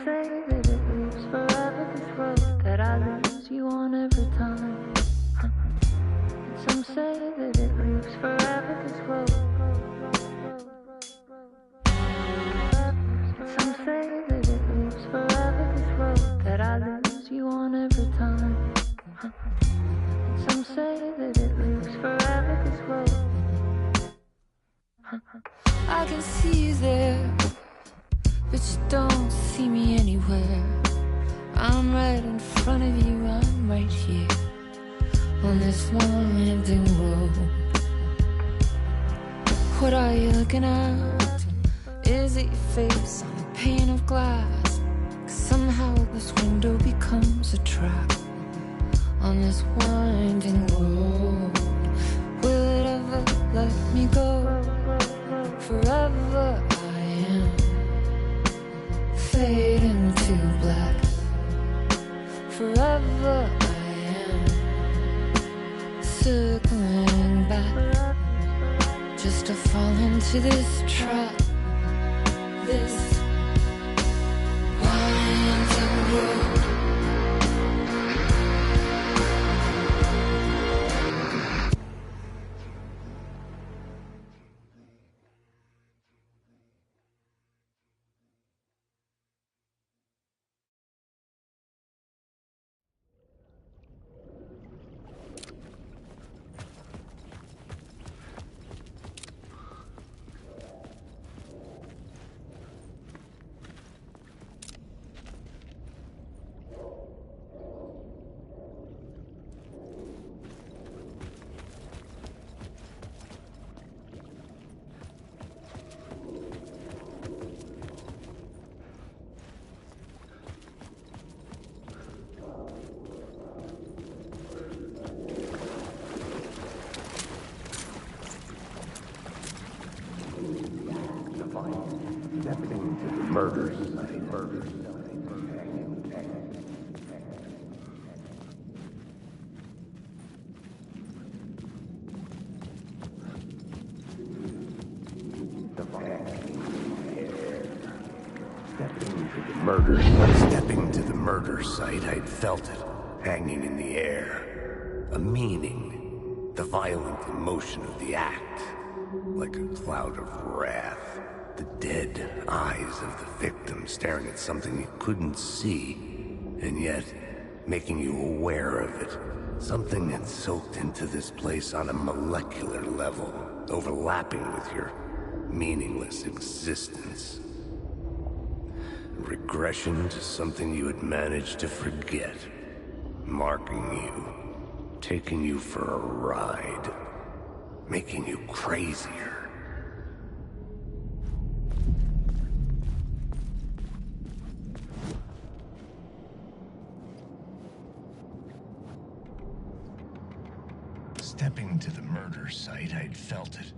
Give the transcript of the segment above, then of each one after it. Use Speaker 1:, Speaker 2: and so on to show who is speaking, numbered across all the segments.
Speaker 1: say that it lives forever, this road that I lose you on every time. And some say that it lives forever, this road. And some say that it lives forever, this road that I lose you on every time. And some say that it lives forever, this road. I can see you there, but you don't see me anywhere. I'm right in front of you, I'm right here on this long empty road. What are you looking at? Is it your face on a pane of glass? 'Cause somehow this window becomes a trap on this winding road. Will it ever let me go? Forever I am fading to black. Forever I am circling back, just to fall into this trap, this winding road.
Speaker 2: Stepping to the murder site. Stepping to the murder site, I'd felt it, hanging in the air. A meaning, the violent emotion of the act, like a cloud of wrath. The dead eyes of the victim staring at something you couldn't see, and yet making you aware of it. Something had soaked into this place on a molecular level, overlapping with your meaningless existence. Regression to something you had managed to forget, marking you, taking you for a ride, making you crazier. Stepping to the murder site, I'd felt it.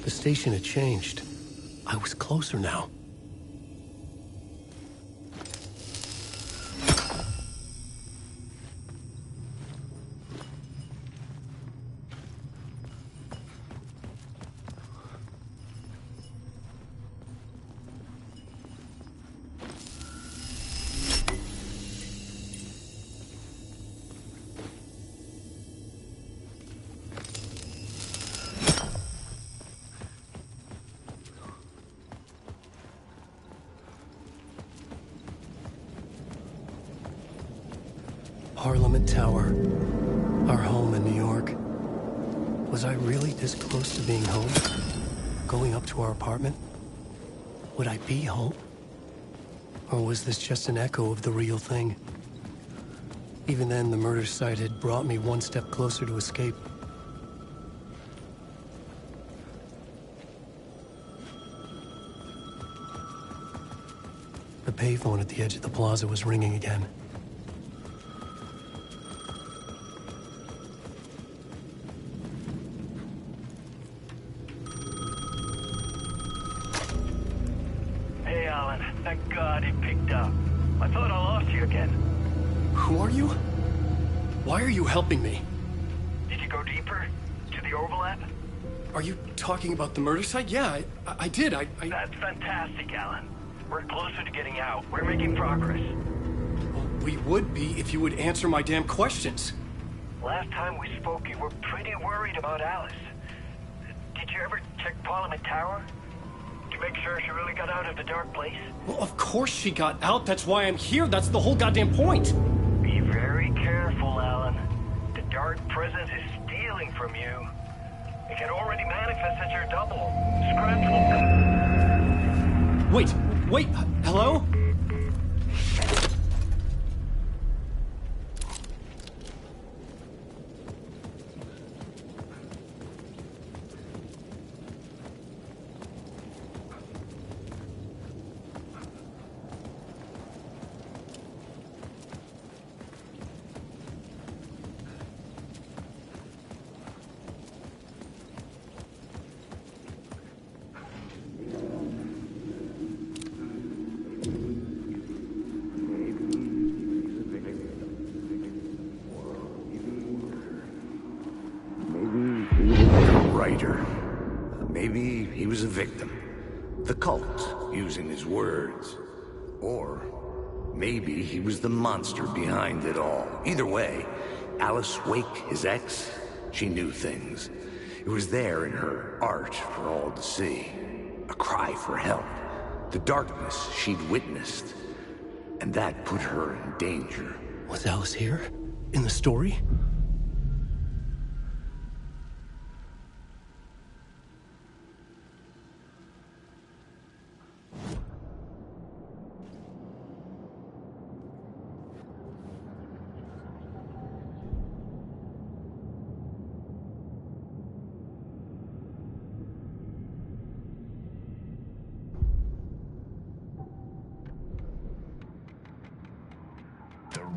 Speaker 2: The station had changed. I was closer now.
Speaker 3: Parliament Tower. Our home in New York. Was I really this close to being home? Going up to our apartment? Would I be home? Or was this just an echo of the real thing? Even then, the murder site had brought me one step closer to escape. The payphone at the edge of the plaza was ringing again.
Speaker 4: Hey, Alan. Thank God he picked up. I thought I lost you again.
Speaker 3: Who are you? Why are you helping me?
Speaker 4: Did you go deeper? To the overlap?
Speaker 3: Are you talking about the murder site? Yeah, I did.
Speaker 4: That's fantastic, Alan. We're closer to getting out. We're making progress.
Speaker 3: Well, we would be if you would answer my damn questions.
Speaker 4: Last time we spoke, you were pretty worried about Alice. Did you ever check Parliament Tower? To make sure she really got out of the dark place?
Speaker 3: Well, of course she got out. That's why I'm here. That's the whole goddamn point.
Speaker 4: Be very careful, Alan. The dark presence is stealing from you. It can already manifest as your double. Scratch will come.
Speaker 3: Wait, hello?
Speaker 2: Maybe he was a victim. The cult, using his words. Or maybe he was the monster behind it all. Either way, Alice Wake, his ex, she knew things. It was there in her art for all to see. A cry for help. The darkness she'd witnessed. And that put her in danger.
Speaker 3: Was Alice here? In the story?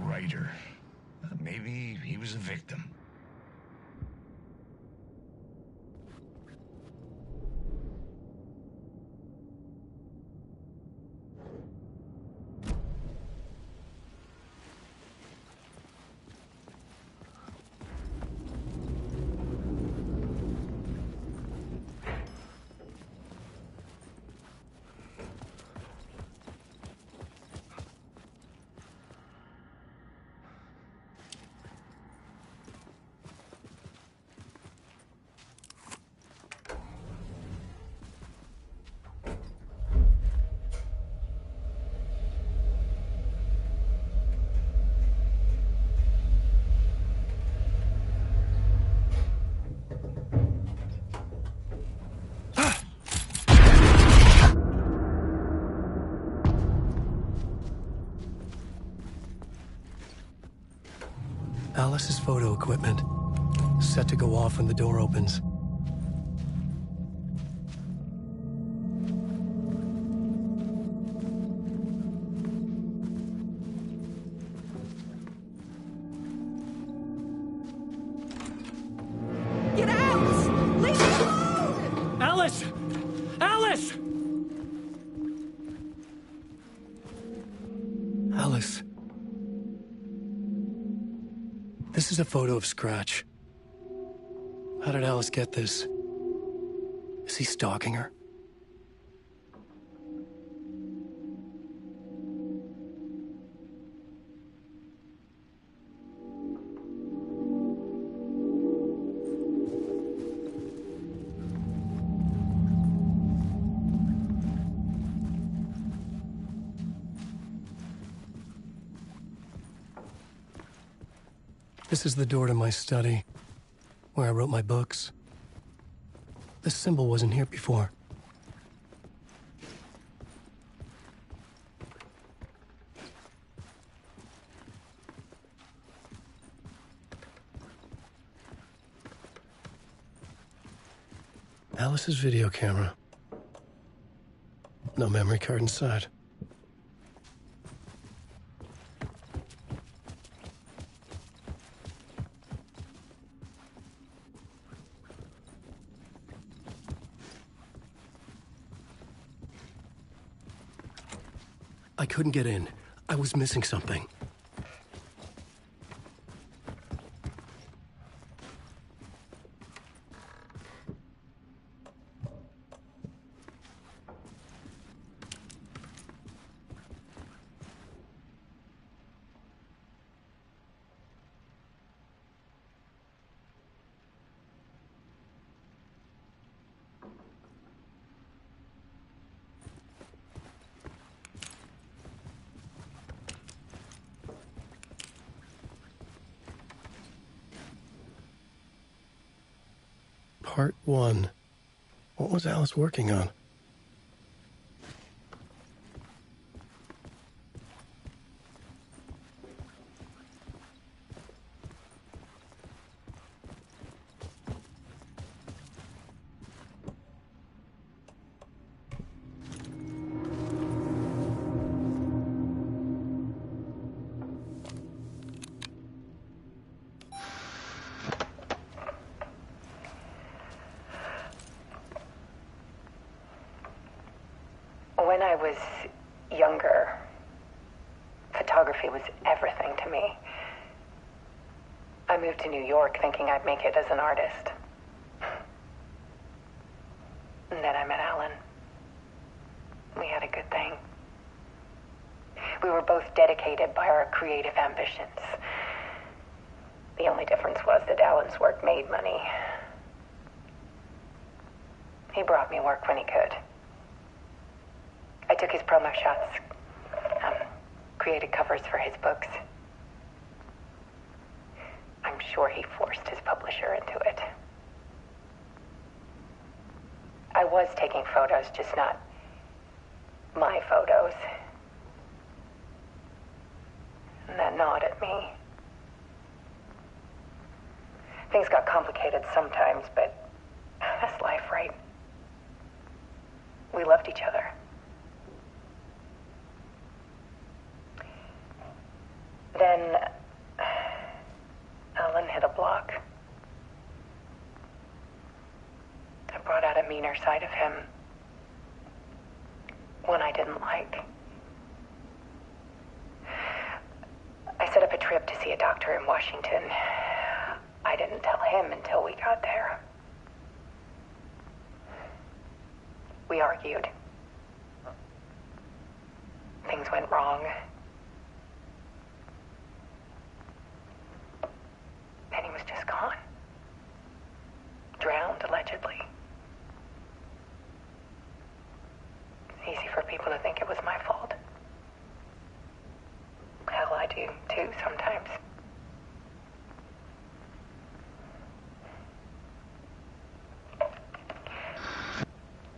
Speaker 2: Writer. Maybe he was a victim.
Speaker 3: Alice's photo equipment. Set to go off when the door opens.
Speaker 5: Get out! Leave me alone!
Speaker 3: Alice! Alice! Alice. This is a photo of Scratch. How did Alice get this? Is he stalking her? This is the door to my study, where I wrote my books. This symbol wasn't here before. Alice's video camera. No memory card inside. I couldn't get in. I was missing something. Part 1. What was Alice working on?
Speaker 6: When I was younger, photography was everything to me. I moved to New York thinking I'd make it as an artist. And then I met Alan. We had a good thing. We were both dedicated by our creative ambitions. The only difference was that Alan's work made money. He brought me work when he could. I took his promo shots, created covers for his books. I'm sure he forced his publisher into it. I was taking photos, just not my photos. And that gnawed at me. Things got complicated sometimes, but that's life, right? We loved each other. Then Alan hit a block. I brought out a meaner side of him. One I didn't like. I set up a trip to see a doctor in Washington. I didn't tell him until we got there. We argued. Things went wrong. And he was just gone. Drowned, allegedly. It's easy for people to think it was my fault. Hell, I do too sometimes.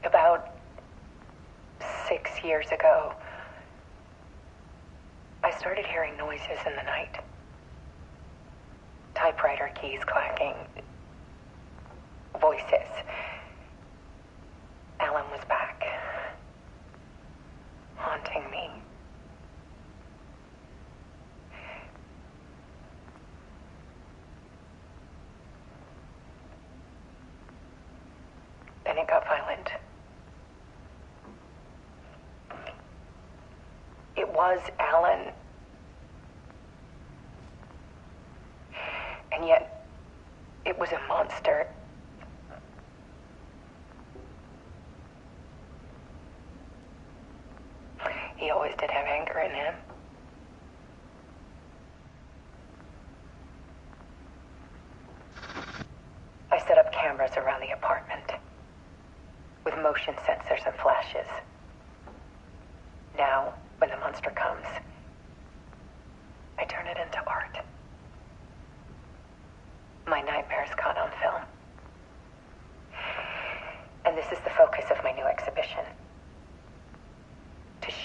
Speaker 6: About 6 years ago, I started hearing noises in the night. Typewriter keys clacking. Voices. Alan was back. Haunting me. Then it got violent. It was Alan. And yet, it was a monster. He always did have anger in him. I set up cameras around the apartment with motion sensors and flashes. Now, when the monster comes, I turn it into art.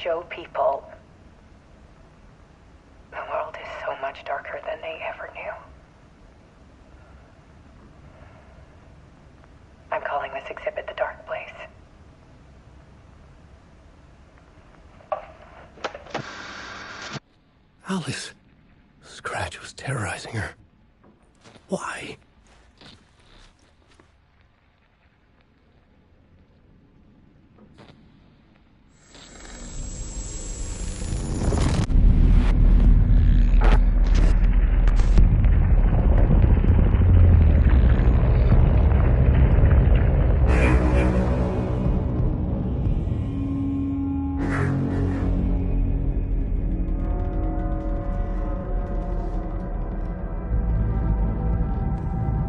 Speaker 6: show people the world is so much darker than they ever knew. I'm calling this exhibit The Dark Place.
Speaker 3: Alice. Scratch was terrorizing her. Why?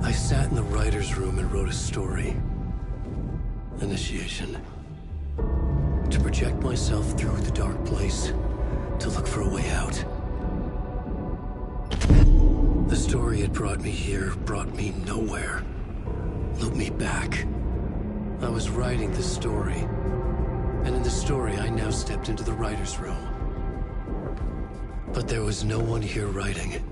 Speaker 3: I sat in the writer's room and wrote a story. Initiation. To project myself through the dark place, to look for a way out. The story had brought me here, brought me nowhere. Looped me back. I was writing the story. And in the story, I now stepped into the writer's room. But there was no one here writing it.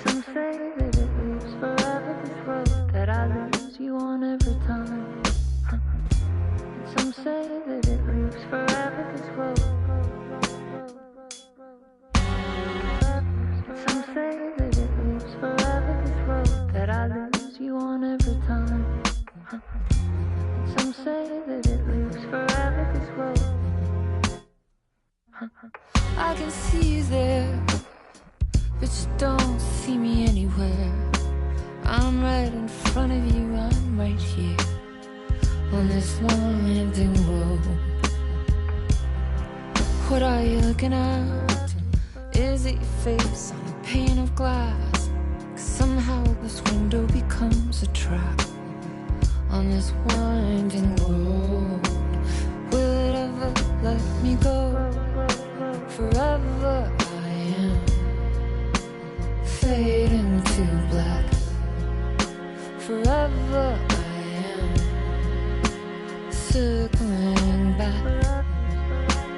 Speaker 1: Some say that it lives forever, this road that I lose you on every time. Some say that it lives forever, this road. Some say that it lives forever, this road that I lose you on every time. Some say that it lives forever, this road. I can see you there, but you don't see me anywhere. I'm right in front of you, I'm right here on this winding road. What are you looking at? Is it your face on a pane of glass? 'Cause somehow this window becomes a trap on this winding road. Will it ever let me go? Forever I am fading to black. Forever I am circling back,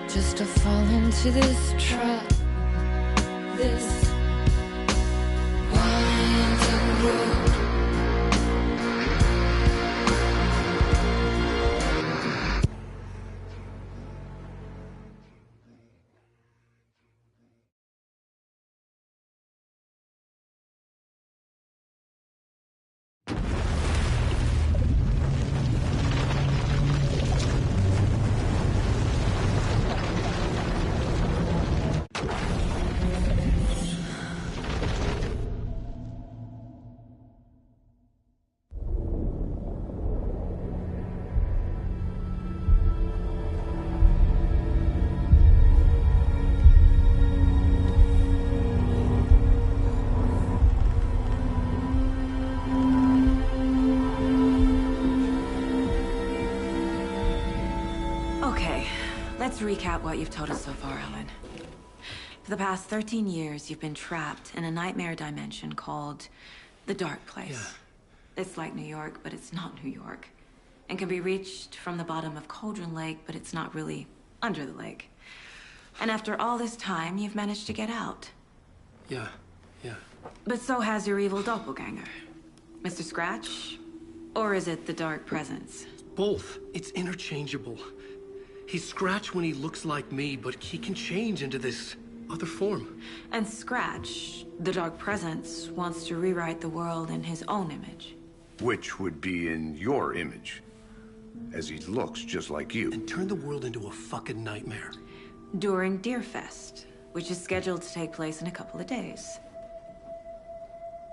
Speaker 1: just to fall into this trap, this winding road.
Speaker 7: Let's recap what you've told us so far, Alan. For the past 13 years, you've been trapped in a nightmare dimension called the Dark Place.
Speaker 3: Yeah.
Speaker 7: It's like New York, but it's not New York. And can be reached from the bottom of Cauldron Lake, but it's not really under the lake. And after all this time, you've managed to get out.
Speaker 3: Yeah.
Speaker 7: But so has your evil doppelganger. Mr. Scratch? Or is it the Dark Presence?
Speaker 3: Both. It's interchangeable. He's Scratch when he looks like me, but he can change into this other form.
Speaker 7: And Scratch, the Dark Presence, wants to rewrite the world in his own image.
Speaker 2: Which would be in your image. as he looks just like you.
Speaker 3: And turn the world into a fucking nightmare.
Speaker 7: During Deerfest, which is scheduled to take place in a couple of days.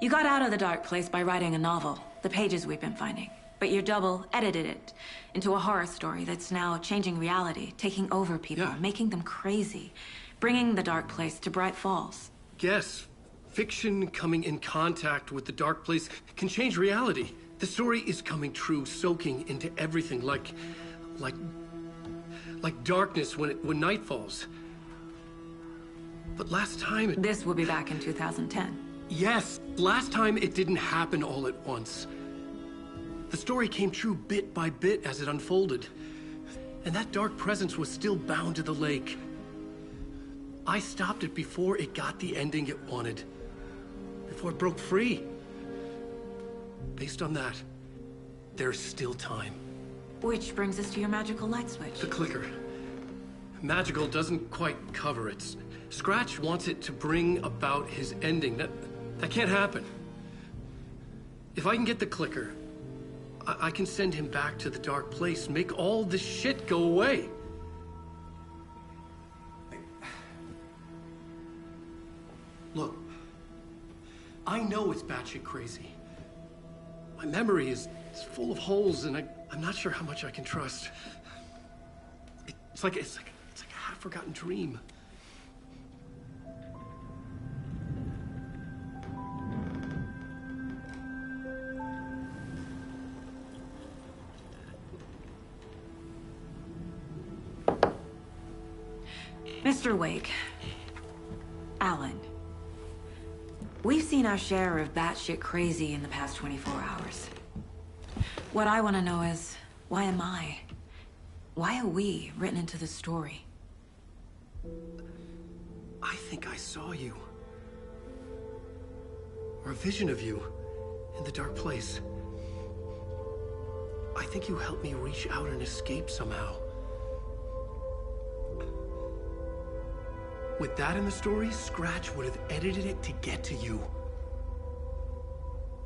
Speaker 7: You got out of the dark place by writing a novel, the pages we've been finding. But your double edited it into a horror story that's now changing reality, taking over people, making them crazy, bringing the dark place to Bright Falls.
Speaker 3: Yes, fiction coming in contact with the dark place can change reality. The story is coming true, soaking into everything, like darkness when night falls. But last time
Speaker 7: This will be back in 2010.
Speaker 3: Yes, last time it didn't happen all at once. The story came true bit by bit as it unfolded. And that dark presence was still bound to the lake. I stopped it before it got the ending it wanted. Before it broke free. Based on that, there's still time.
Speaker 7: Which brings us to your magical light switch.
Speaker 3: The clicker. Magical doesn't quite cover it. Scratch wants it to bring about his ending. That can't happen. If I can get the clicker, I can send him back to the dark place, make all this shit go away. Look, I know it's batshit crazy. My memory is full of holes, and I'm not sure how much I can trust. It's like a half-forgotten dream.
Speaker 7: Mr. Wake, Alan, we've seen our share of batshit crazy in the past 24 hours. What I want to know is, why am I? Why are we written into the story?
Speaker 3: I think I saw you. Or a vision of you in the dark place. I think you helped me reach out and escape somehow. With that in the story, Scratch would have edited it to get to you.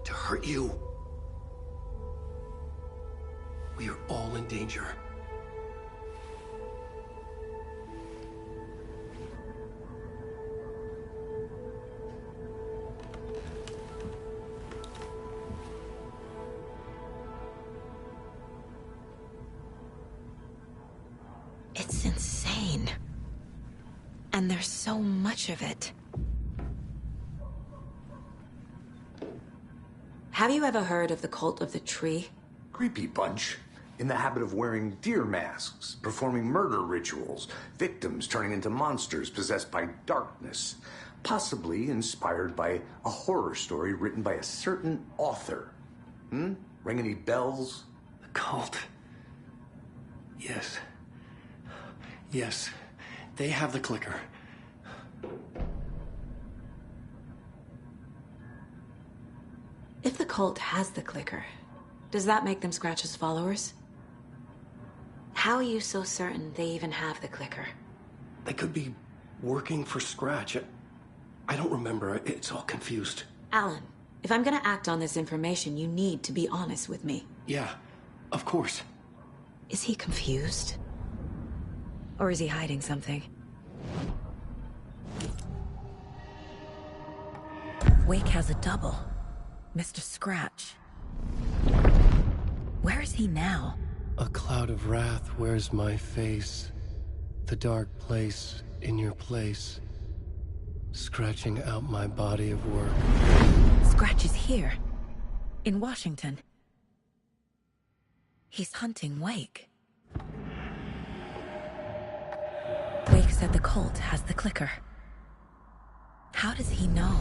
Speaker 3: To hurt you. We are all in danger.
Speaker 7: It's insane. And there's so much of it. Have you ever heard of the Cult of the Tree?
Speaker 2: Creepy bunch. In the habit of wearing deer masks, performing murder rituals, victims turning into monsters possessed by darkness, possibly inspired by a horror story written by a certain author. Ring any bells?
Speaker 3: The cult. Yes. Yes. They have the clicker.
Speaker 7: If the cult has the clicker, does that make them Scratch's followers? How are you so certain they even have the clicker?
Speaker 3: They could be working for Scratch. I don't remember. It's all confused.
Speaker 7: Alan, if I'm gonna act on this information, you need to be honest with me.
Speaker 3: Yeah, of course.
Speaker 7: Is he confused? Or is he hiding something? Wake has a double. Mr. Scratch. Where is he now?
Speaker 3: A cloud of wrath wears my face. The dark place in your place. Scratching out my body of work.
Speaker 7: Scratch is here. In Washington. He's hunting Wake. Wake said the cult has the clicker. How does he know?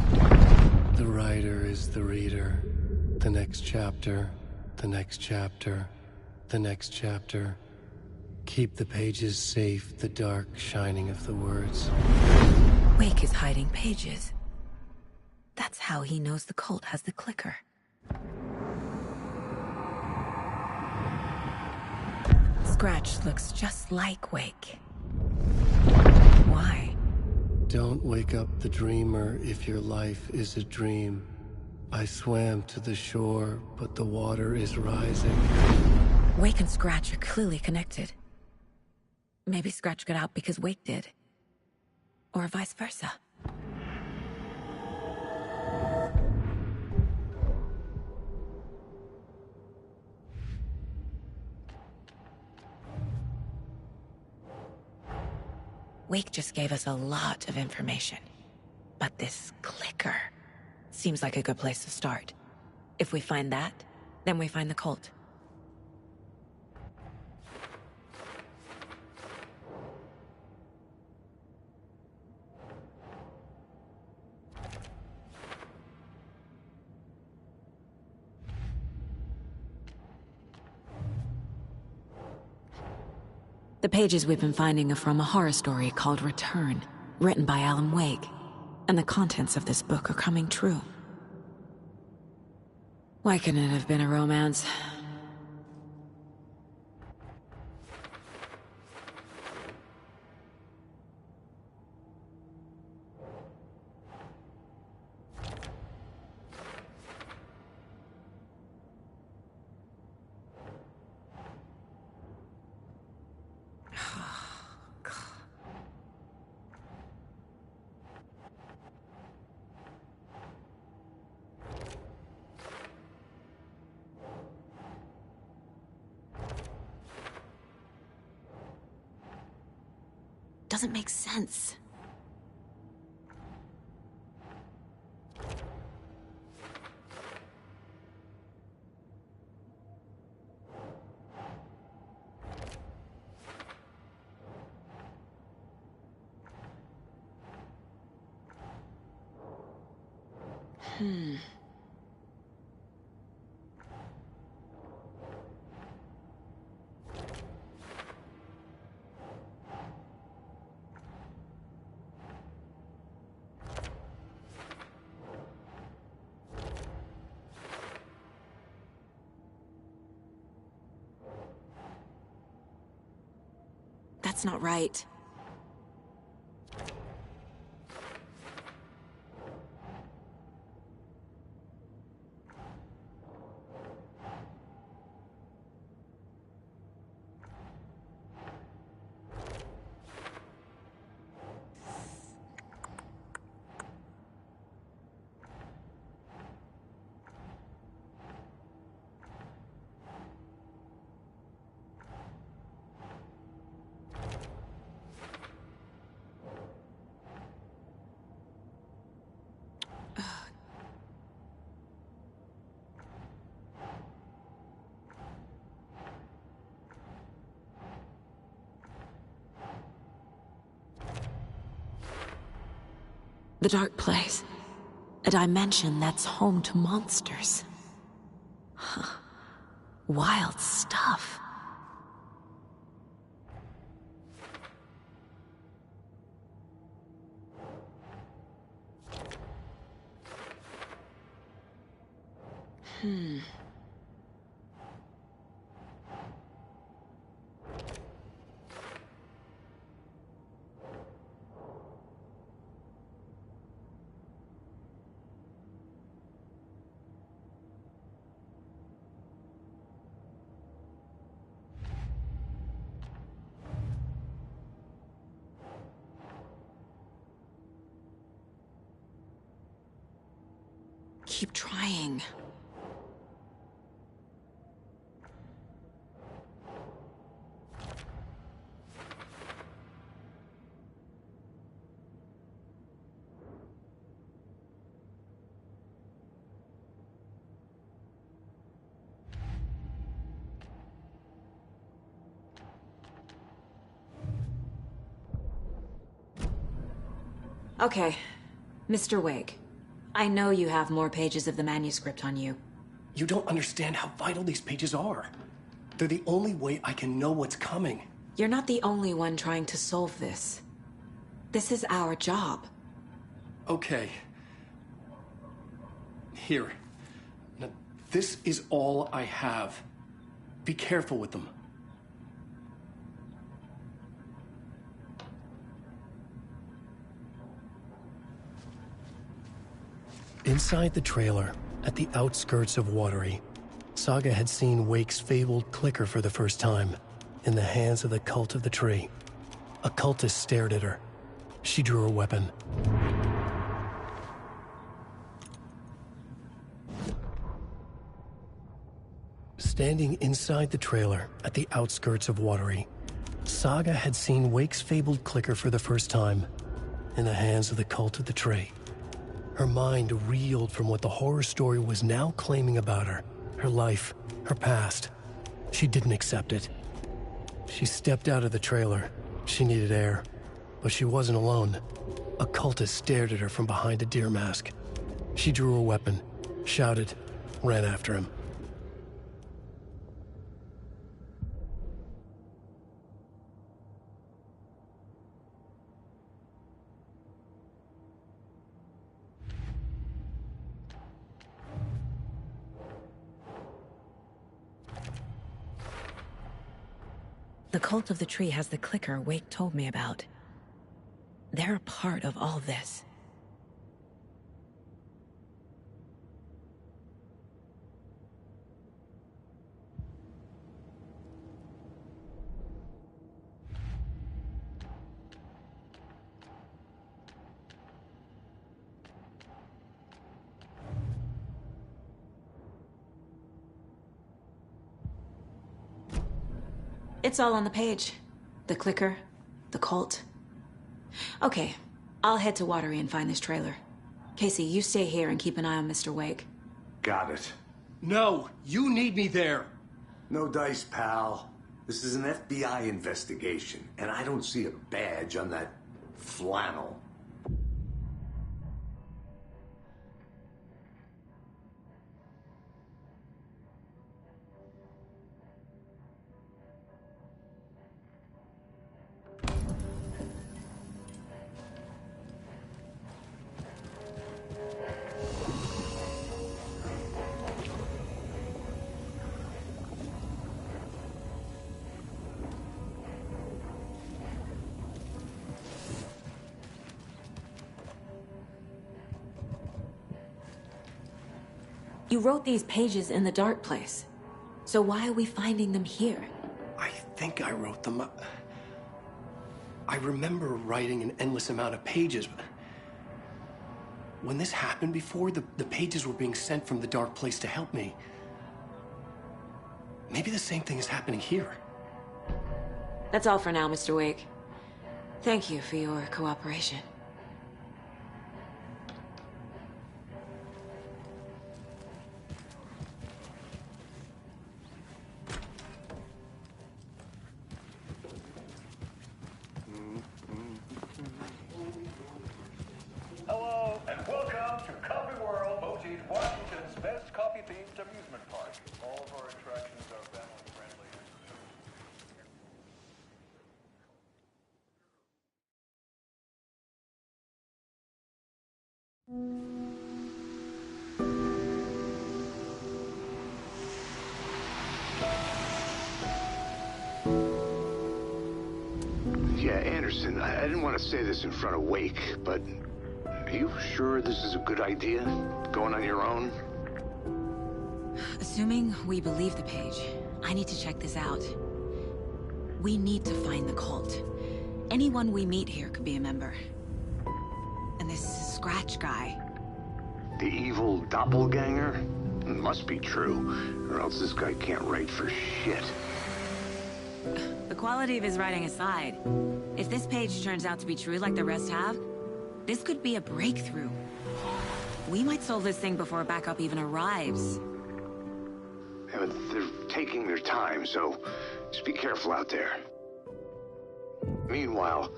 Speaker 3: The writer is the reader. The next chapter, the next chapter, the next chapter. Keep the pages safe, the dark shining of the words.
Speaker 7: Wake is hiding pages. That's how he knows the cult has the clicker. Scratch looks just like Wake. Why?
Speaker 3: Don't wake up the dreamer if your life is a dream. I swam to the shore, but the water is rising.
Speaker 7: Wake and Scratch are clearly connected. Maybe Scratch got out because Wake did. Or vice versa. Wake just gave us a lot of information. But this clicker seems like a good place to start. If we find that, then we find the cult. The pages we've been finding are from a horror story called Return, written by Alan Wake, and the contents of this book are coming true. Why couldn't it have been a romance? Doesn't make sense. That's not right. The Dark Place. A dimension that's home to monsters. Huh. Wild stuff. Keep trying. Okay, Mr. Wake. I know you have more pages of the manuscript on you.
Speaker 3: You don't understand how vital these pages are. They're the only way I can know what's coming.
Speaker 7: You're not the only one trying to solve this. This is our job.
Speaker 3: Okay. Here. Now, this is all I have. Be careful with them. Inside the trailer, at the outskirts of Watery, Saga had seen Wake's fabled clicker for the first time, in the hands of the Cult of the Tree. A cultist stared at her. She drew her weapon. Standing inside the trailer at the outskirts of Watery, Saga had seen Wake's fabled clicker for the first time, in the hands of the Cult of the Tree. Her mind reeled from what the horror story was now claiming about her, her life, her past. She didn't accept it. She stepped out of the trailer. She needed air, but she wasn't alone. A cultist stared at her from behind a deer mask. She drew her weapon, shouted, ran after him.
Speaker 7: The Cult of the Tree has the clicker Wake told me about. They're a part of all this. It's all on the page. The clicker, the cult. Okay, I'll head to Watery and find this trailer. Casey, you stay here and keep an eye on Mr. Wake.
Speaker 2: Got it.
Speaker 3: No, you need me there.
Speaker 2: No dice, pal. This is an FBI investigation, and I don't see a badge on that flannel.
Speaker 7: You wrote these pages in the dark place. So why are we finding them here?
Speaker 3: I think I wrote them up. I remember writing an endless amount of pages, but when this happened before, the pages were being sent from the dark place to help me. Maybe the same thing is happening here.
Speaker 7: That's all for now, Mr. Wake. Thank you for your cooperation.
Speaker 8: Hello, and welcome to Coffee World, Mosey's Washington's best coffee-themed amusement park. All of our attractions are family-friendly.
Speaker 2: Yeah, Anderson, I didn't want to say this in front of Wake, but are you sure this is a good idea? Going on your own?
Speaker 7: Assuming we believe the page, I need to check this out. We need to find the cult. Anyone we meet here could be a member. And this Scratch guy.
Speaker 2: The evil doppelganger? Must be true, or else this guy can't write for shit.
Speaker 7: The quality of his writing aside, if this page turns out to be true like the rest have, this could be a breakthrough. We might solve this thing before backup even arrives.
Speaker 2: Yeah, but they're taking their time, so just be careful out there. Meanwhile,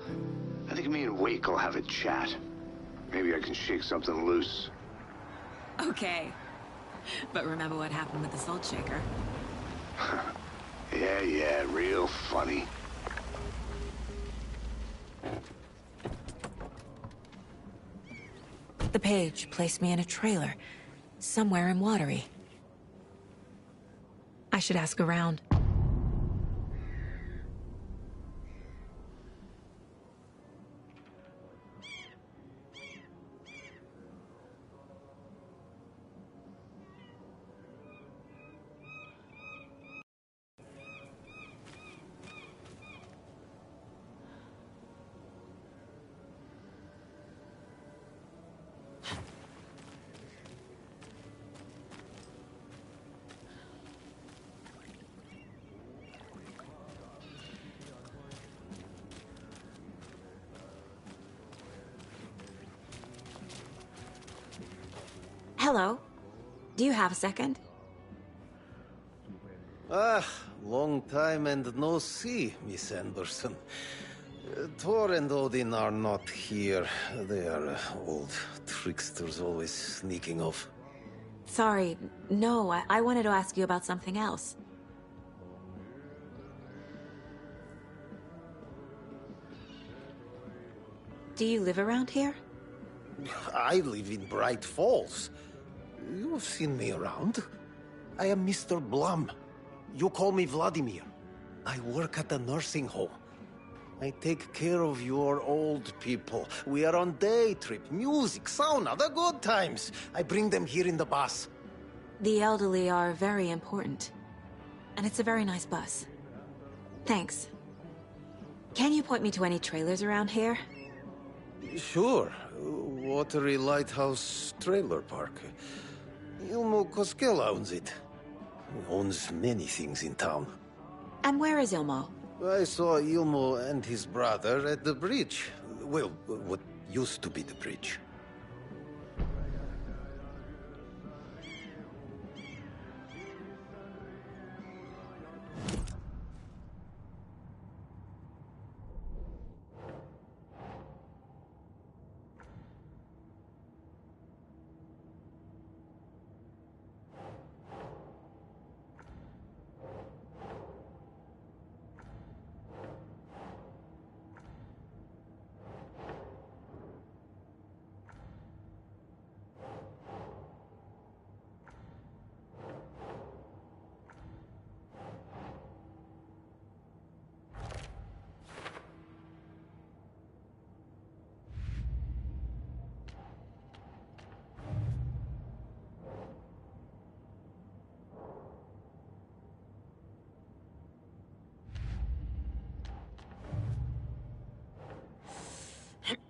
Speaker 2: I think me and Wake will have a chat. Maybe I can shake something loose.
Speaker 7: Okay. But remember what happened with the salt shaker?
Speaker 2: Yeah, real funny.
Speaker 7: The page placed me in a trailer, somewhere in Watery. I should ask around. Hello. Do you have a second?
Speaker 9: Ah, long time and no see, Miss Anderson. Thor and Odin are not here. They are old tricksters always sneaking off.
Speaker 7: Sorry. No, I wanted to ask you about something else. Do you live around here?
Speaker 9: I live in Bright Falls. You've seen me around. I am Mr. Blum. You call me Vladimir. I work at a nursing home. I take care of your old people. We are on day trip, music, sauna, the good times. I bring them here in the bus.
Speaker 7: The elderly are very important. And it's a very nice bus. Thanks. Can you point me to any trailers around here?
Speaker 9: Sure. Watery Lighthouse Trailer Park. Ilmo Koskela owns it. He owns many things in town.
Speaker 7: And where is Ilmo?
Speaker 9: I saw Ilmo and his brother at the bridge. Well, what used to be the bridge.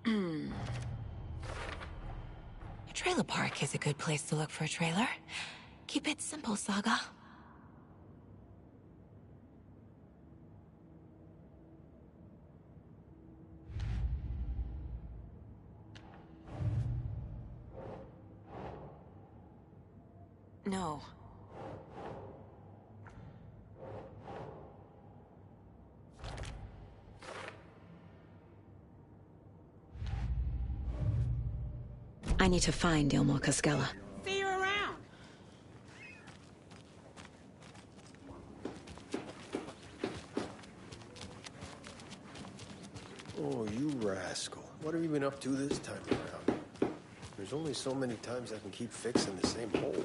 Speaker 7: A trailer park is a good place to look for a trailer. Keep it simple, Saga. No. I need to find Ilmo Koskela.
Speaker 5: See you around.
Speaker 10: Oh, you rascal. What have you been up to this time around? There's only so many times I can keep fixing the same hole.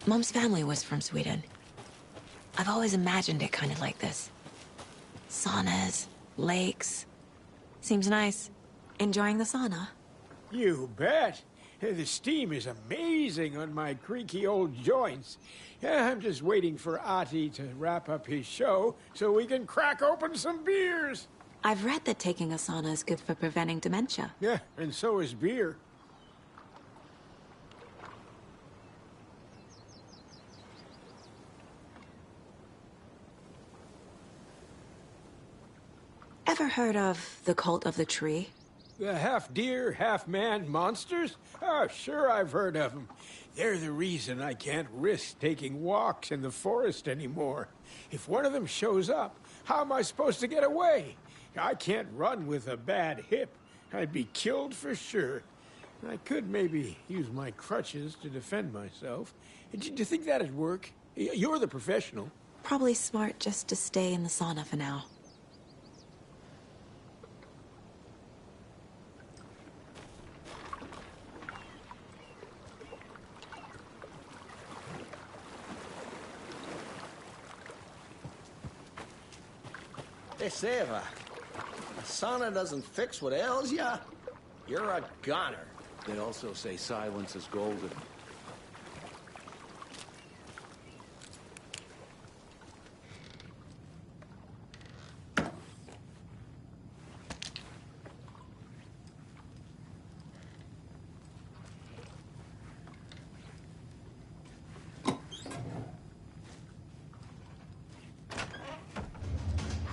Speaker 7: Mom's family was from Sweden. I've always imagined it kind of like this. Saunas, lakes. Seems nice. Enjoying the sauna?
Speaker 11: You bet. The steam is amazing on my creaky old joints. Yeah, I'm just waiting for Ati to wrap up his show so we can crack open some beers.
Speaker 7: I've read that taking a sauna is good for preventing dementia.
Speaker 11: Yeah, and so is beer.
Speaker 7: Ever heard of the Cult of the Tree?
Speaker 11: The half-deer, half-man monsters? Oh, sure I've heard of them. They're the reason I can't risk taking walks in the forest anymore. If one of them shows up, how am I supposed to get away? I can't run with a bad hip. I'd be killed for sure. I could maybe use my crutches to defend myself. Do you think that'd work? You're the professional.
Speaker 7: Probably smart just to stay in the sauna for now.
Speaker 12: They say if a sauna doesn't fix what ails ya, you're a goner.
Speaker 13: They also say silence is golden.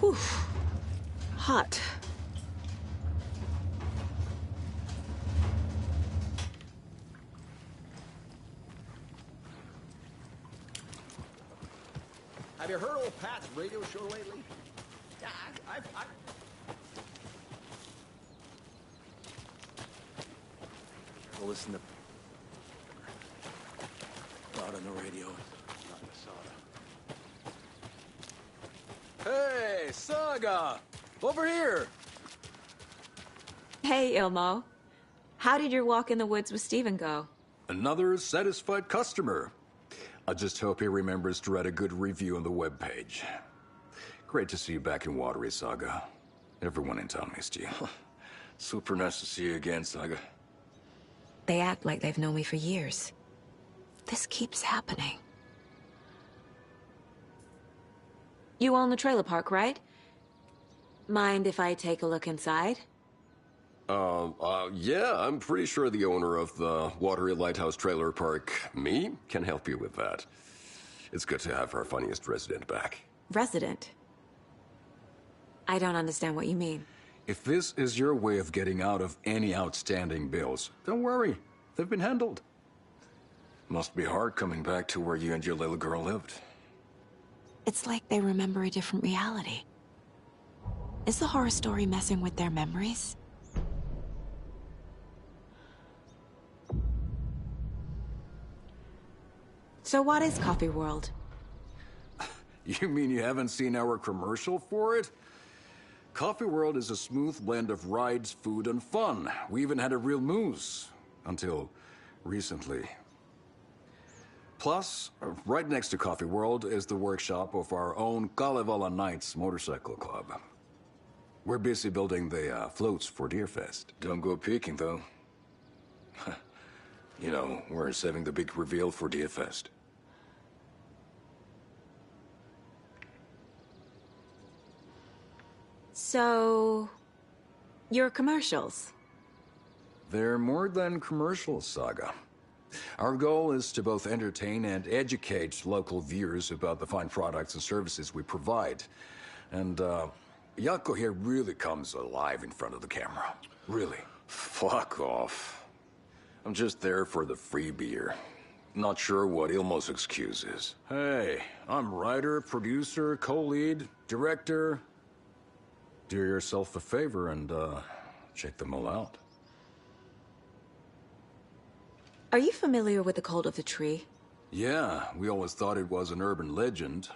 Speaker 7: Whew. Hot.
Speaker 12: Have you heard old Pat's radio show lately? Yeah, I've...
Speaker 13: We'll listen to... Not on the radio. Not in the sauna. Hey, Saga! Over here!
Speaker 7: Hey, Ilmo. How did your walk in the woods with Steven go?
Speaker 14: Another satisfied customer. I just hope he remembers to write a good review on the webpage. Great to see you back in Watery, Saga. Everyone in town missed you.
Speaker 13: Super nice to see you again, Saga.
Speaker 7: They act like they've known me for years. This keeps happening. You own the trailer park, right? Mind if I take a look inside?
Speaker 15: Yeah, I'm pretty sure the owner of the Watery Lighthouse Trailer Park, me, can help you with that. It's good to have our funniest resident back.
Speaker 7: Resident? I don't understand what you mean.
Speaker 14: If this is your way of getting out of any outstanding bills, don't worry. They've been handled.
Speaker 15: Must be hard coming back to where you and your little girl lived.
Speaker 7: It's like they remember a different reality. Is the horror story messing with their memories? So what is Coffee World?
Speaker 14: You mean you haven't seen our commercial for it? Coffee World is a smooth blend of rides, food, and fun. We even had a real moose. Until recently. Plus, right next to Coffee World is the workshop of our own Kalevala Knights Motorcycle Club. We're busy building the floats for Deerfest.
Speaker 15: Don't go peeking, though. You know, we're saving the big reveal for Deerfest.
Speaker 7: So... your commercials?
Speaker 14: They're more than commercials, Saga. Our goal is to both entertain and educate local viewers about the fine products and services we provide. And, Jaakko here really comes alive in front of the camera. Really.
Speaker 15: Fuck off. I'm just there for the free beer. Not sure what Ilmo's excuse is.
Speaker 14: Hey, I'm writer, producer, co-lead, director. Do yourself a favor and, check them all out.
Speaker 7: Are you familiar with the Cult of the Tree?
Speaker 14: Yeah, we always thought it was an urban legend.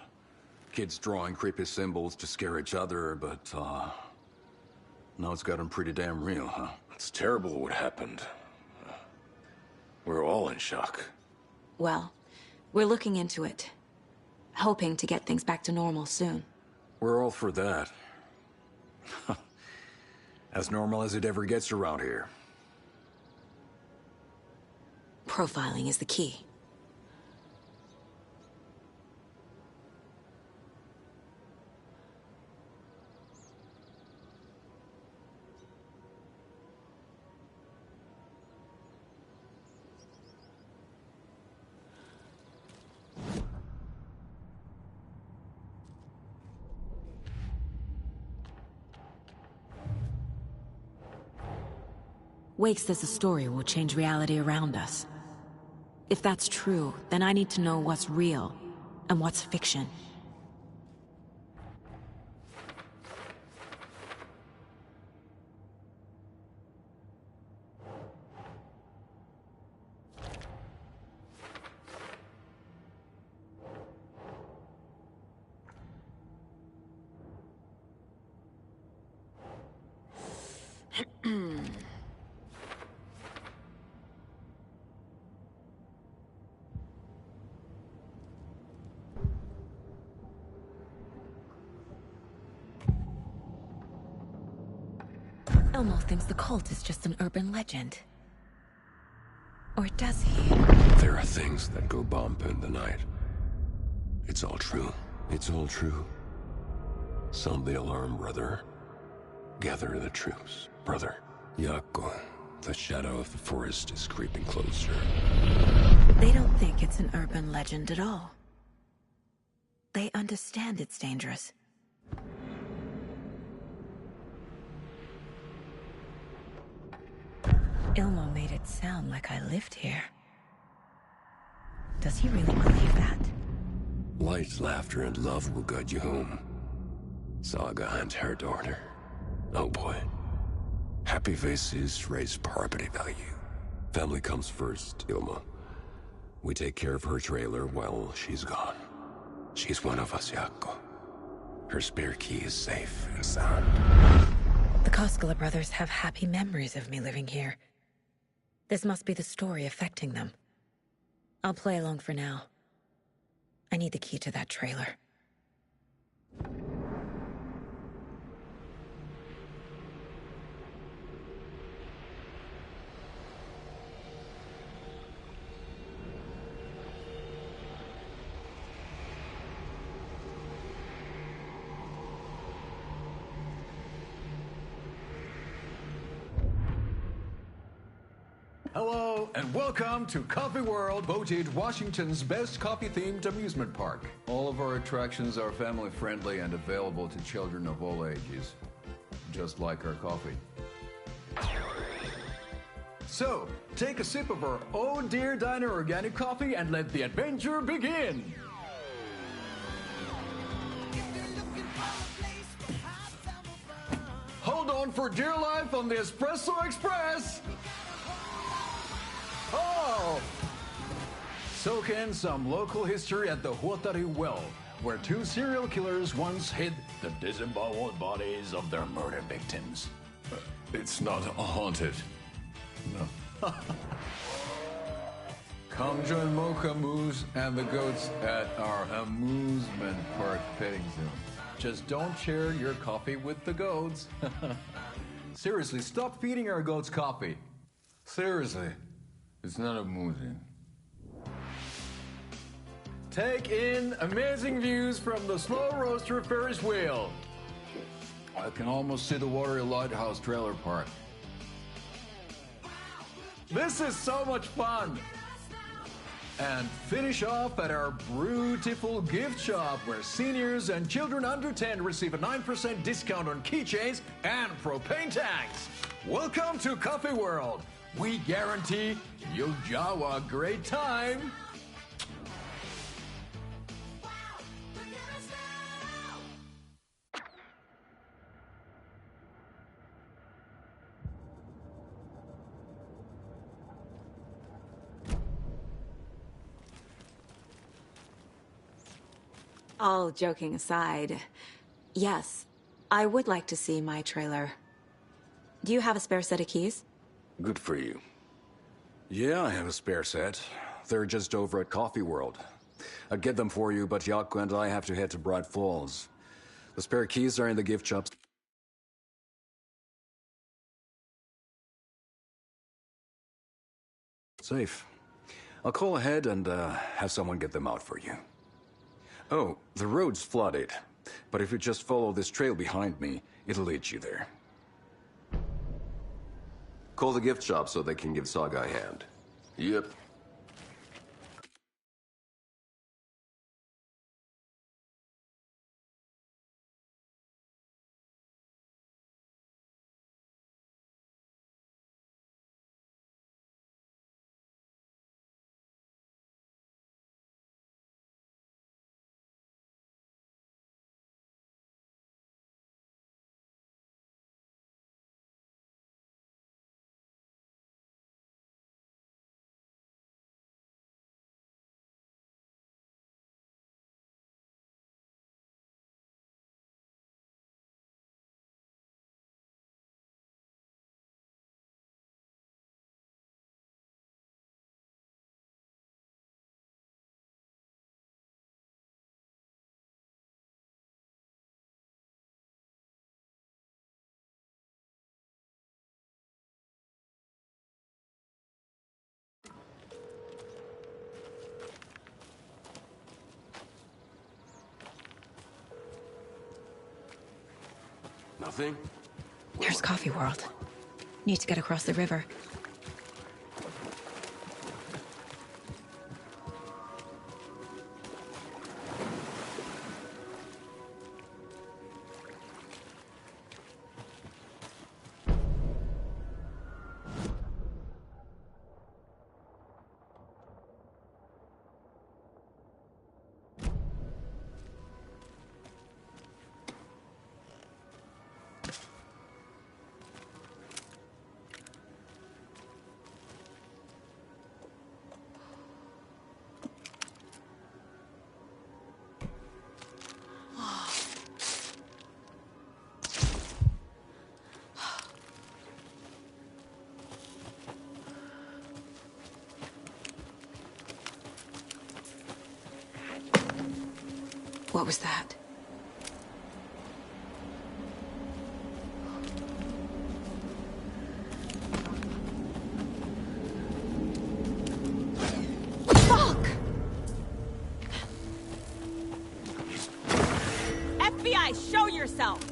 Speaker 14: Kids drawing creepy symbols to scare each other, but, now it's gotten pretty damn real, huh?
Speaker 15: It's terrible what happened. We're all in shock.
Speaker 7: Well, we're looking into it. Hoping to get things back to normal soon.
Speaker 14: We're all for that. As normal as it ever gets around here.
Speaker 7: Profiling is the key. Wake says the story will change reality around us. If that's true, then I need to know what's real and what's fiction. Elmo thinks the cult is just an urban legend. Or does he?
Speaker 15: There are things that go bump in the night. It's all true. It's all true. Sound the alarm, brother. Gather the troops, brother. Yako, the shadow of the forest is creeping closer.
Speaker 7: They don't think it's an urban legend at all. They understand it's dangerous. Ilmo made it sound like I lived here. Does he really believe that?
Speaker 15: Light, laughter, and love will guide you home. Saga and her daughter. Oh boy. Happy faces raise property value. Family comes first, Ilma. We take care of her trailer while she's gone. She's one of us, Yako. Her spare key is safe and sound.
Speaker 7: The Koskela brothers have happy memories of me living here. This must be the story affecting them. I'll play along for now. I need the key to that trailer.
Speaker 13: Hello, and welcome to Coffee World, voted Washington's best coffee-themed amusement park. All of our attractions are family-friendly and available to children of all ages, just like our coffee. So, take a sip of our Oh Dear Diner organic coffee and let the adventure begin! Hold on for dear life on the Espresso Express! Oh! Soak in some local history at the Huatari Well, where two serial killers once hid the disemboweled bodies of their murder victims.
Speaker 15: It's not haunted.
Speaker 13: No. Come join Mocha Moose and the goats at our amusement park petting zoo. Just don't share your coffee with the goats. Seriously, stop feeding our goats coffee. Seriously. It's not amusing. Take in amazing views from the Slow Roaster Ferris wheel. I can almost see the Watery Lighthouse Trailer Park. This is so much fun! And finish off at our beautiful gift shop where seniors and children under 10 receive a 9% discount on keychains and propane tanks. Welcome to Coffee World. We guarantee you'll have a great time.
Speaker 7: All joking aside, yes, I would like to see my trailer. Do you have a spare set of keys?
Speaker 15: Good for you.
Speaker 14: Yeah, I have a spare set. They're just over at Coffee World. I'd get them for you, but Yako and I have to head to Bright Falls. The spare keys are in the gift shop. Safe. I'll call ahead and have someone get them out for you. Oh, the road's flooded, but if you just follow this trail behind me, it'll lead you there.
Speaker 15: Call the gift shop so they can give Saga a hand. Yep. Nothing?
Speaker 7: There's Coffee World. Need to get across the river. What was that?
Speaker 5: Fuck! FBI, show yourself!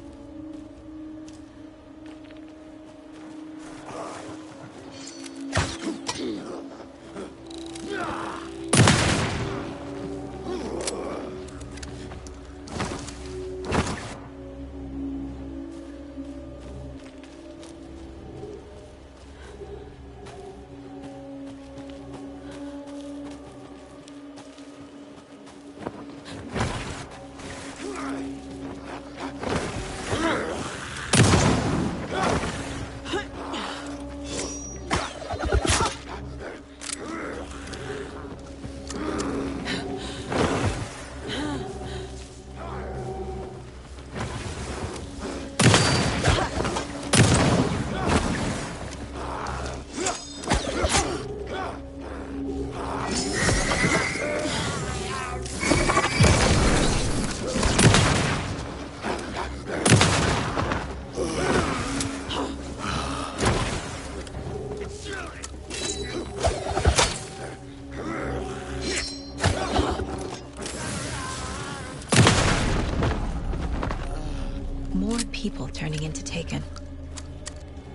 Speaker 7: More people turning into Taken.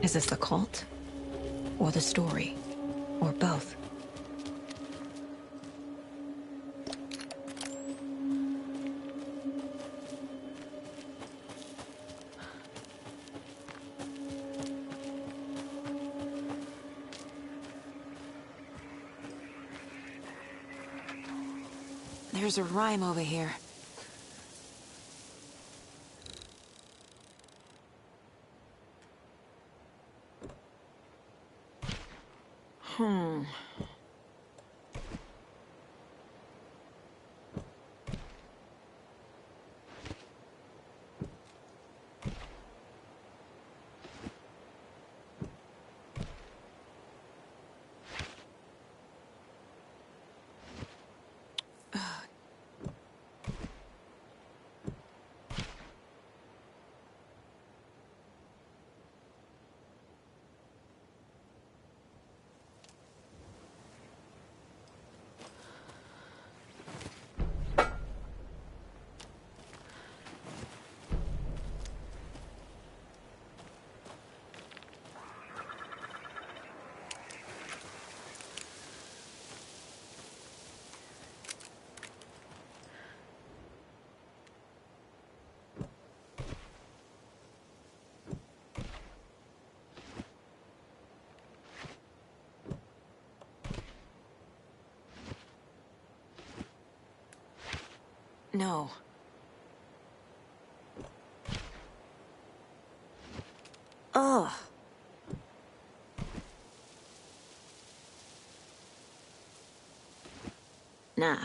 Speaker 7: Is this the cult? Or the story? Or both? There's a rhyme over here. No. Ugh. Nah.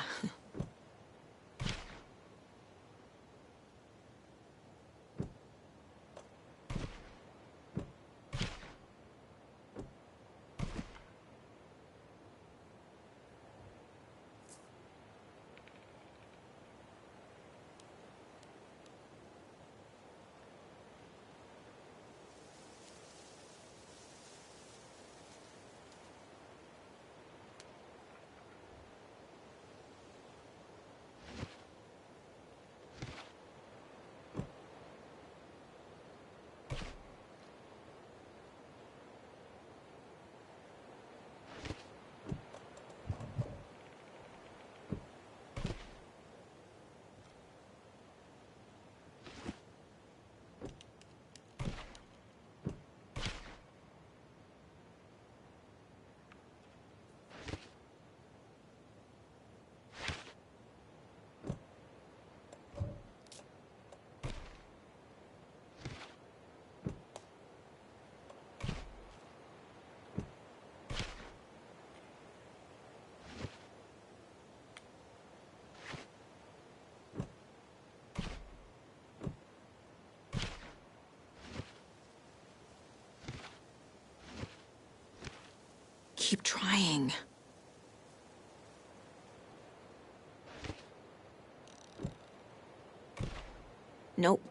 Speaker 7: Nope.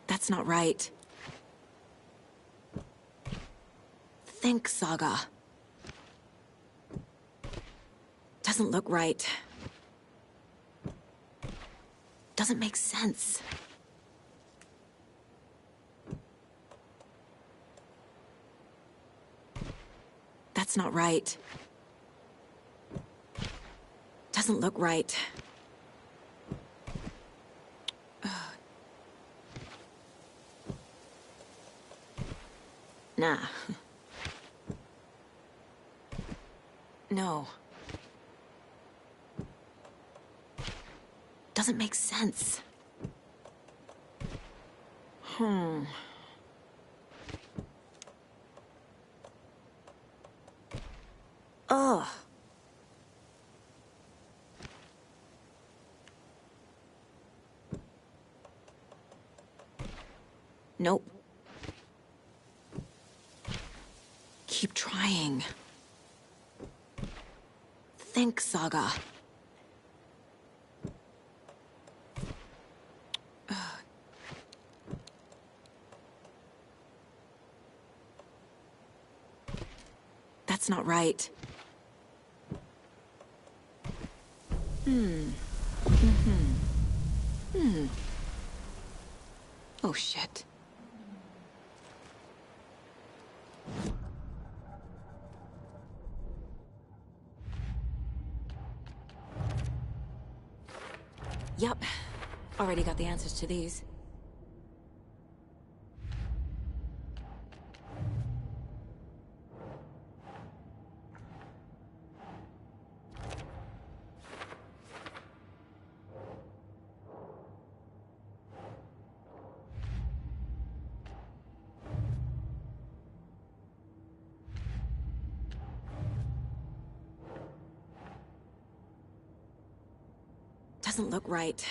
Speaker 7: That's not right. Think, Saga. Doesn't look right. Doesn't make sense. That's not right. Doesn't look right. Nah. No. Doesn't make sense. Ugh. Nope. Keep trying. Think, Saga. That's not right. Oh, shit. Yup. Already got the answers to these. Doesn't look right.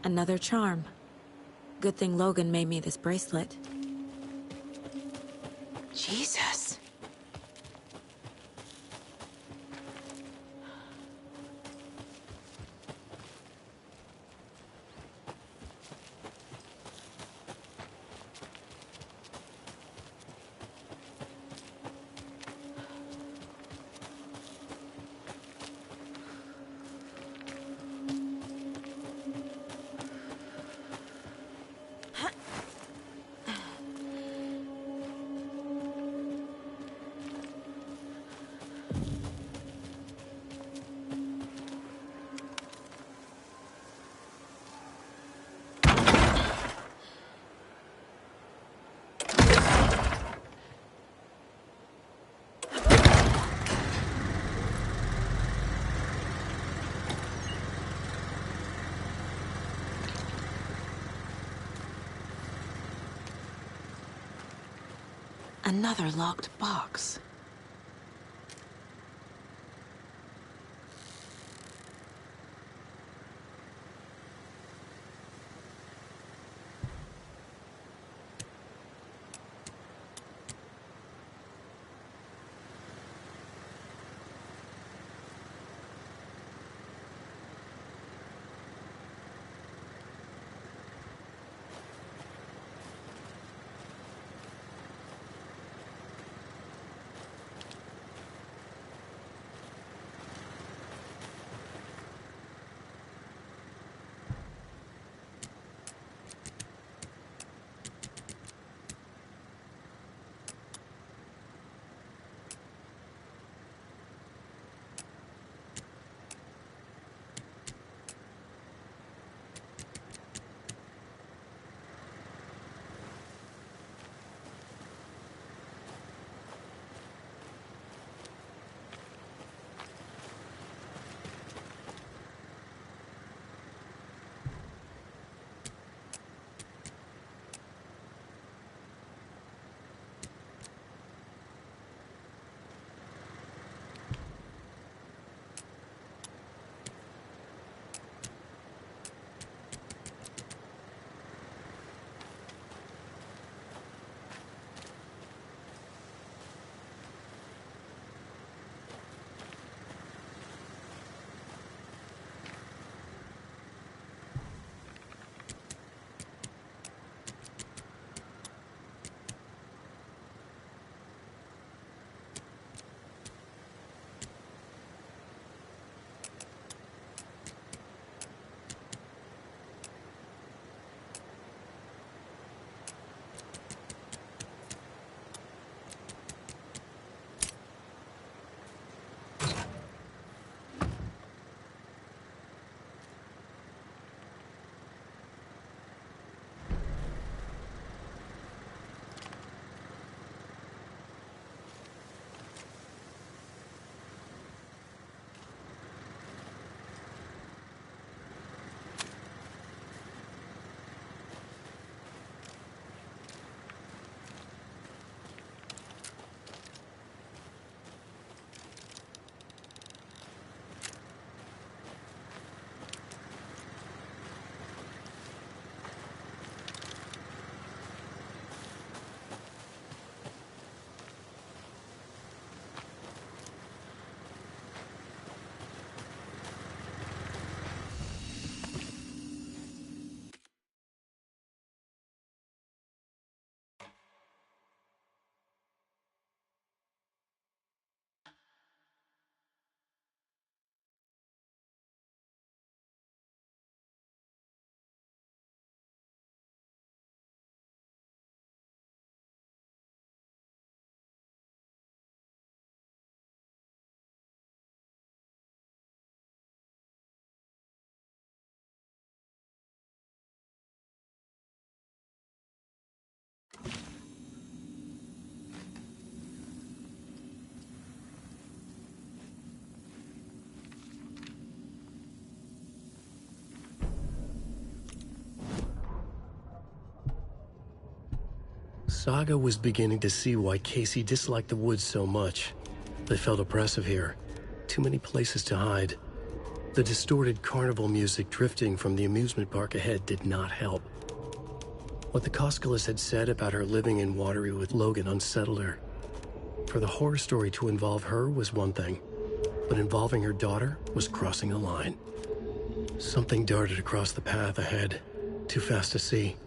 Speaker 7: Another charm. Good thing Logan made me this bracelet. Jesus. Another locked box.
Speaker 3: Saga was beginning to see why Casey disliked the woods so much. They felt oppressive here. Too many places to hide. The distorted carnival music drifting from the amusement park ahead did not help. What the Koskalas had said about her living in Watery with Logan unsettled her. For the horror story to involve her was one thing, but involving her daughter was crossing a line. Something darted across the path ahead, too fast to see.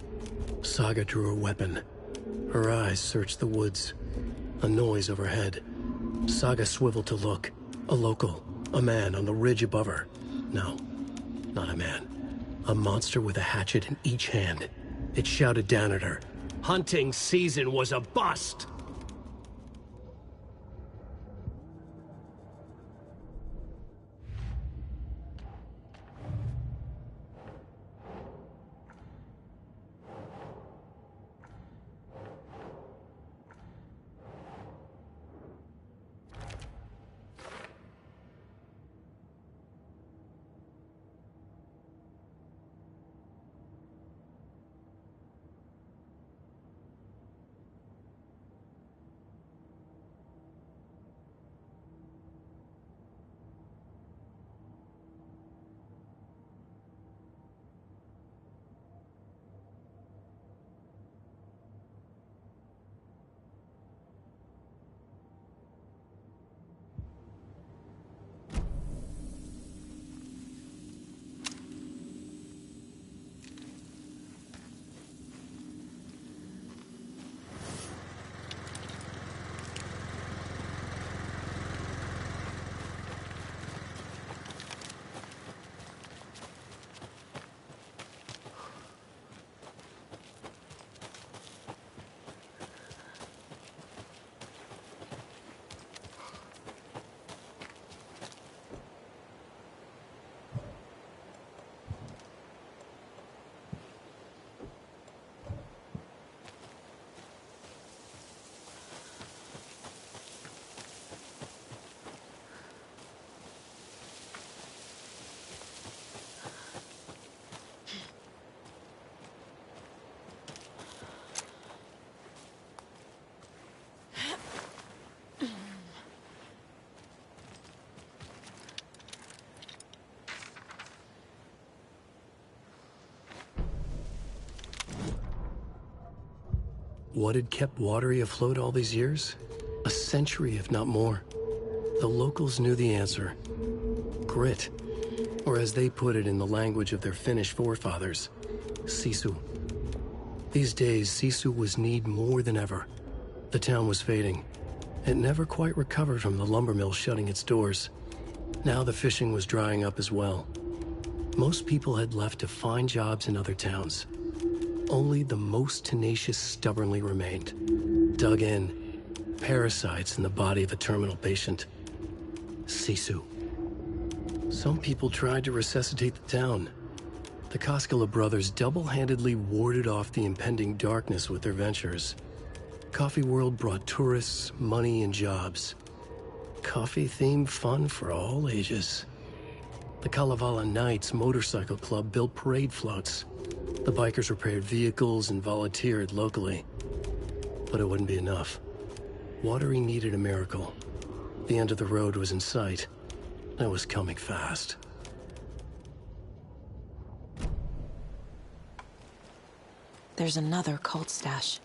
Speaker 3: Saga drew a weapon. Her eyes searched the woods. A noise overhead. Saga swiveled to look. A local. A man on the ridge above her. No, not a man. A monster with a hatchet in each hand. It shouted down at her. Hunting season was a bust! What had kept Watery afloat all these years? A century, if not more. The locals knew the answer. Grit. Or as they put it in the language of their Finnish forefathers, Sisu. These days, Sisu was needed more than ever. The town was fading. It never quite recovered from the lumber mill shutting its doors. Now the fishing was drying up as well. Most people had left to find jobs in other towns. Only the most tenacious stubbornly remained. Dug in. Parasites in the body of a terminal patient. Sisu. Some people tried to resuscitate the town. The Koskela brothers double-handedly warded off the impending darkness with their ventures. Coffee World brought tourists, money, and jobs. Coffee-themed fun for all ages. The Kalevala Knights Motorcycle Club built parade floats. The bikers repaired vehicles and volunteered locally. But it wouldn't be enough. Watery needed a miracle. The end of the road was in sight. It was coming fast.
Speaker 7: There's another cult stash.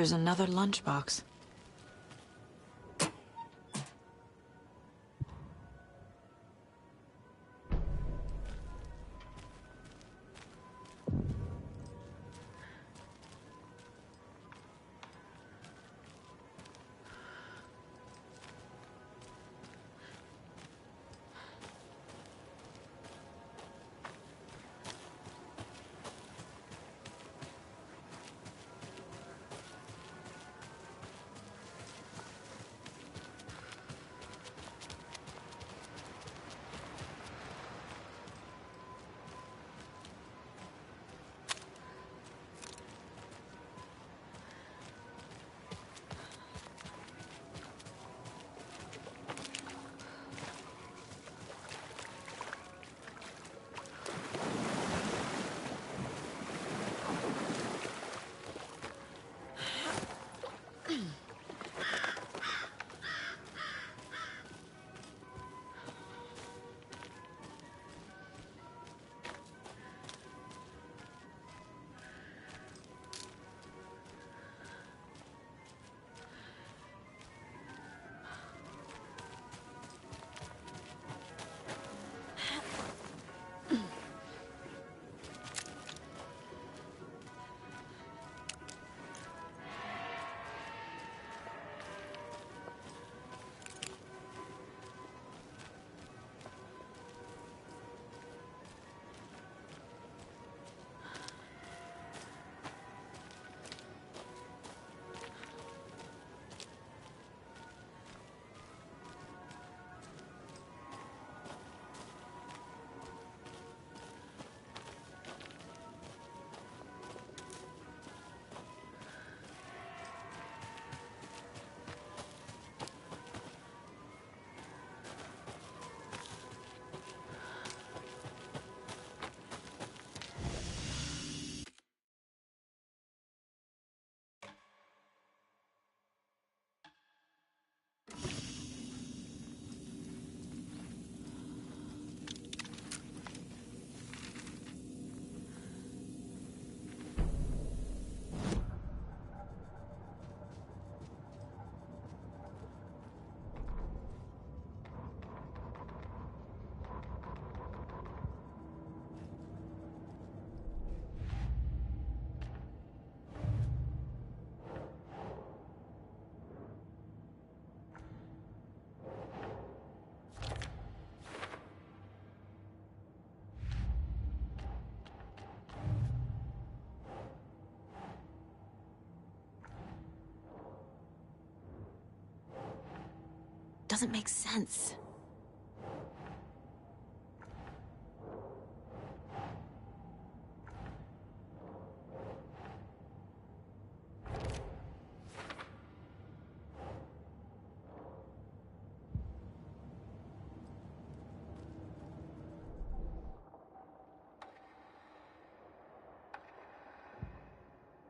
Speaker 7: There's another lunchbox. Doesn't make sense.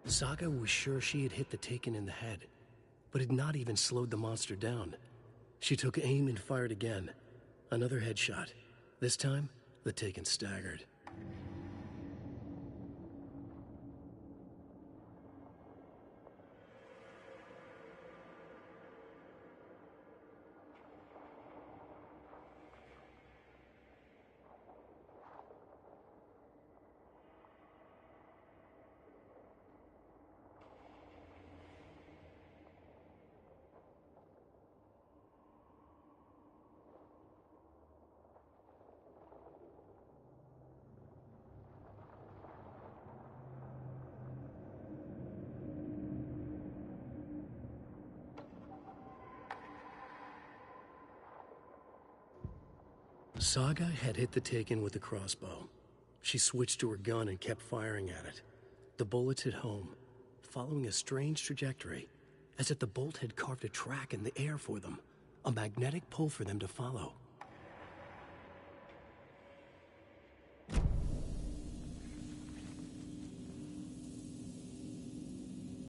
Speaker 3: Saga was sure she had hit the Taken in the head, but had not even slowed the monster down. She took aim and fired again. Another headshot. This time, the Taken staggered. Saga had hit the Taken with the crossbow. She switched to her gun and kept firing at it. The bullets hit home, following a strange trajectory, as if the bolt had carved a track in the air for them, a magnetic pull for them to follow.